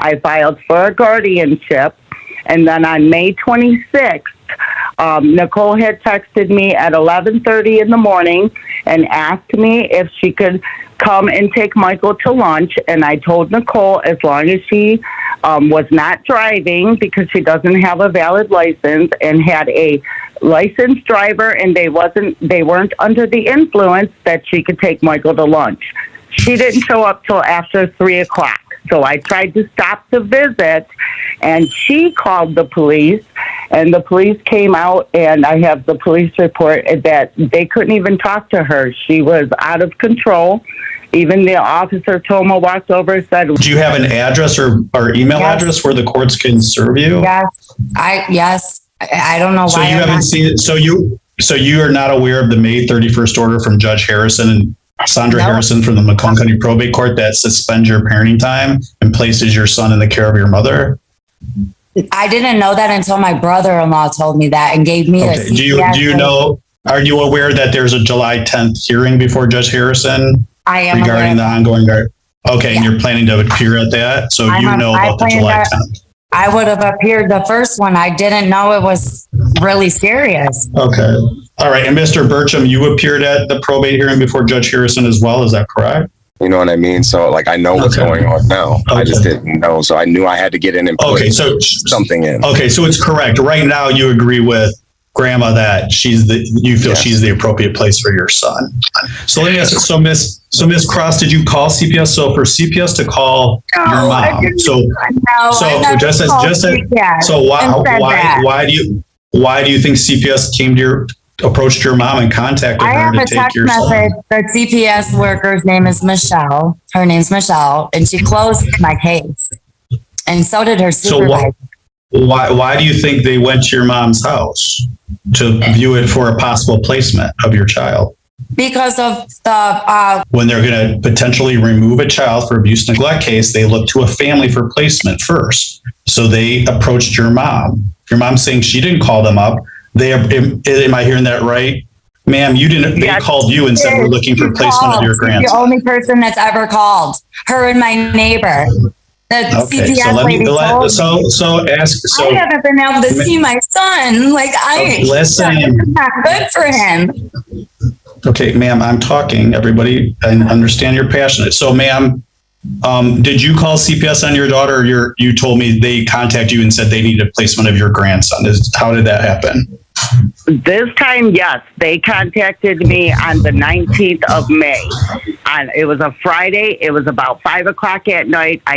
I filed for a guardianship. And then on May 26th, Nicole had texted me at 11:30 in the morning and asked me if she could come and take Michael to lunch. And I told Nicole as long as she was not driving, because she doesn't have a valid license, and had a licensed driver and they weren't under the influence, that she could take Michael to lunch. She didn't show up till after 3:00. So I tried to stop the visit, and she called the police, and the police came out, and I have the police report that they couldn't even talk to her. She was out of control. Even the officer, Toma, walked over and said, "Do you have an address or email address where the courts can serve you?" Yes. I don't know why. So you haven't seen it. So you are not aware of the May 31st order from Judge Harrison and Sandra Harrison from the Macomb County Probate Court that suspends your parenting time and places your son in the care of your mother? I didn't know that until my brother-in-law told me that and gave me a CPS. Do you know, are you aware that there's a July 10th hearing before Judge Harrison? I am regarding the ongoing guard. Okay, and you're planning to appear at that? So you know about the July 10th. I would have appeared the first one. I didn't know it was really serious. Okay. All right. And Mr. Burcham, you appeared at the probate hearing before Judge Harrison as well. Is that correct? You know what I mean? So like, I know what's going on now. I just didn't know. So I knew I had to get in and put something in. Okay. So it's correct. Right now you agree with Grandma that you feel she's the appropriate place for your son. So let me ask you, so Miss Cross, did you call CPS? So for CPS to call your mom, why do you think CPS approached your mom and contacted her to take your son? I have a text message. The CPS worker's name is Michelle. Her name's Michelle, and she closed my case, and so did her supervisor. So why do you think they went to your mom's house to view it for a possible placement of your child? Because of the... when they're going to potentially remove a child for abuse neglect case, they look to a family for placement first. So they approached your mom. Your mom's saying she didn't call them up. Am I hearing that right? Ma'am, you didn't. They called you and said we're looking for placement of your grandson. She's the only person that's ever called. Her and my neighbor. Okay, so let me I haven't been able to see my son. Listen, it's not good for him. Okay, ma'am, I'm talking. Everybody, I understand you're passionate. So, ma'am, did you call CPS on your daughter, or you told me they contacted you and said they needed placement of your grandson? How did that happen? This time, yes. They contacted me on the 19th of May. It was a Friday. It was about 5:00 at night. I